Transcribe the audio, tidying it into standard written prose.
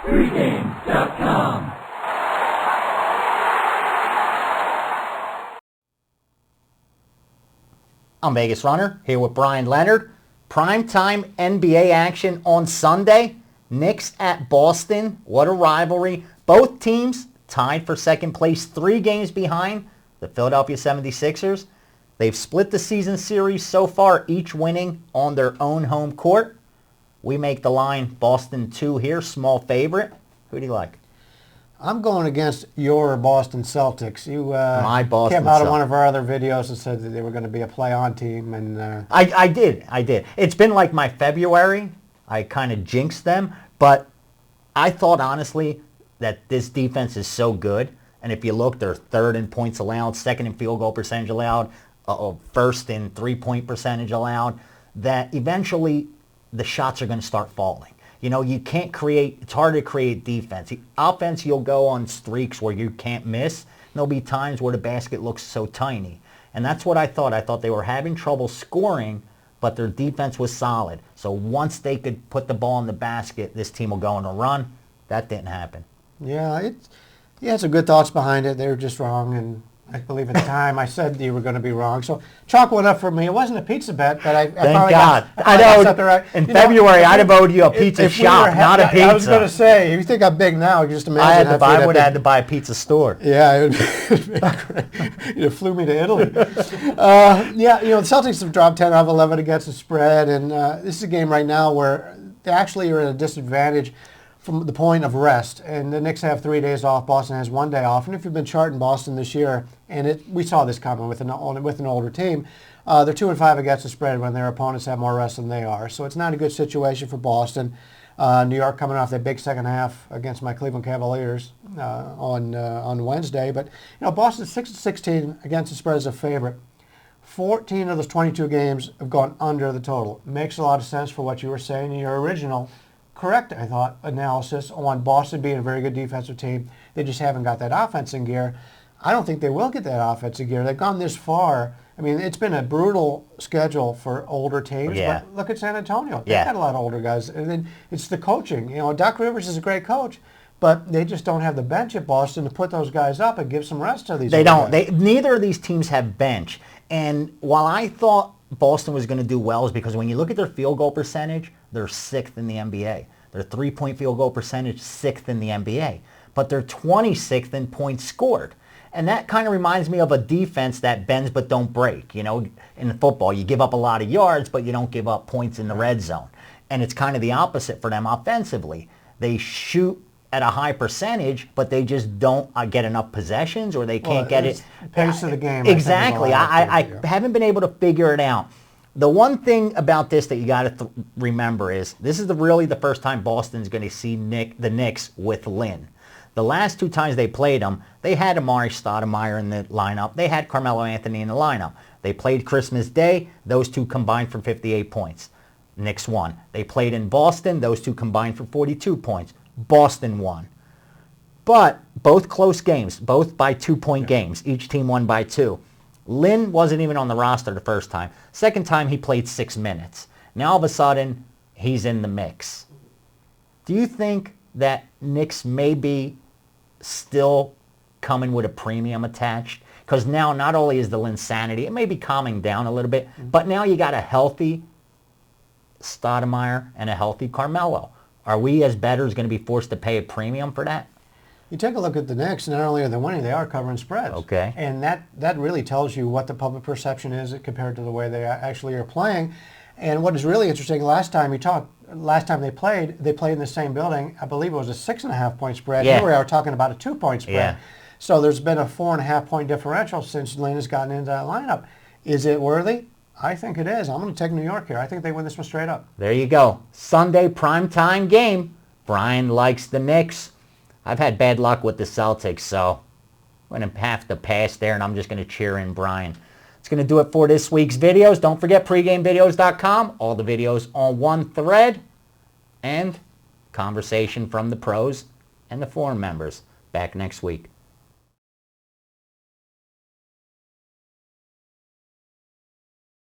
Pregame.com. I'm Vegas Runner, here with Bryan Leonard. Primetime NBA action on Sunday. Knicks at Boston. What a rivalry. Both teams tied for second place, 3 games behind the Philadelphia 76ers. They've split the season series so far, each winning on their own home court. We make the line Boston 2 here, small favorite. Who do you like? I'm going against your Boston Celtics. You My Boston came out of Celtics. one of our other videos and said that they were going to be a play-on team. And I did. It's been like my February. I kind of jinxed them. But I thought, honestly, that this defense is so good. And if you look, they're third in points allowed, second in field goal percentage allowed, first in three-point percentage allowed, that eventually the shots are going to start falling. You know, you can't create, it's hard to create defense. Offense, you'll go on streaks where you can't miss. There'll be times where the basket looks so tiny. And that's what I thought. I thought they were having trouble scoring, but their defense was solid. So once they could put the ball in the basket, this team will go on a run. That didn't happen. yeah, you had some good thoughts behind it. They were just wrong, and I believe at the time I said you were going to be wrong. So chalk one up for me. It wasn't a pizza bet, but I Thank God. I know. Right. In February, I'd have owed you a pizza shop, not a pizza. I was going to say, if you think I'm big now, you just imagine. I would have had to buy a pizza store. Yeah, it would be great. You flew me to Italy. The Celtics have dropped 10 out of 11 against the spread, and this is a game right now where they actually are at a disadvantage from the point of rest. And the Knicks have 3 days off. Boston has 1 day off. And if you've been charting Boston this year, and we saw this coming with an older team, they're 2-5 against the spread when their opponents have more rest than they are. So it's not a good situation for Boston. New York coming off their big second half against my Cleveland Cavaliers on Wednesday. But Boston's 6-16 against the spread as a favorite. 14 of those 22 games have gone under the total. Makes a lot of sense for what you were saying in your original correct, I thought, analysis on Boston being a very good defensive team. They just haven't got that offense in gear. I don't think they will get that offense in gear. They've gone this far. I mean, it's been a brutal schedule for older teams, but look at San Antonio. They've got a lot of older guys. And then it's the coaching. Doc Rivers is a great coach, but they just don't have the bench at Boston to put those guys up and give some rest to these guys. Neither of these teams have bench. And while I thought Boston was going to do well is because when you look at their field goal percentage, they're 6th in the NBA. Their three-point field goal percentage, 6th in the NBA. But they're 26th in points scored. And that kind of reminds me of a defense that bends but don't break. In football, you give up a lot of yards, but you don't give up points in the red zone. And it's kind of the opposite for them offensively. They shoot at a high percentage, but they just don't get enough possessions, or they can't get it. Pace of the game. Exactly. I haven't been able to figure it out. The one thing about this that you got to remember is this is really the first time Boston's going to see the Knicks with Lynn. The last 2 times they played them, they had Amari Stoudemire in the lineup. They had Carmelo Anthony in the lineup. They played Christmas Day. Those 2 combined for 58 points. Knicks won. They played in Boston. Those 2 combined for 42 points. Boston won. But both close games, both by 2-point games. Each team won by 2. Lynn wasn't even on the roster the first time. Second time, he played 6 minutes. Now, all of a sudden, he's in the mix. Do you think that Knicks may be still coming with a premium attached? Because now, not only is the Linsanity, it may be calming down a little bit, but now you got a healthy Stoudemire and a healthy Carmelo. Are we as bettors going to be forced to pay a premium for that? You take a look at the Knicks, not only are they winning, they are covering spreads. Okay. And that really tells you what the public perception is compared to the way they actually are playing. And what is really interesting, last time they played in the same building. I believe it was a 6.5-point spread. Yeah. Here we are talking about a 2-point spread. Yeah. So there's been a 4.5-point differential since Lynn has gotten into that lineup. Is it worthy? I think it is. I'm going to take New York here. I think they win this one straight up. There you go. Sunday primetime game. Bryan likes the Knicks. I've had bad luck with the Celtics, so I'm going to have to pass there, and I'm just going to cheer in Bryan. It's going to do it for this week's videos. Don't forget pregamevideos.com. All the videos on one thread. And conversation from the pros and the forum members. Back next week.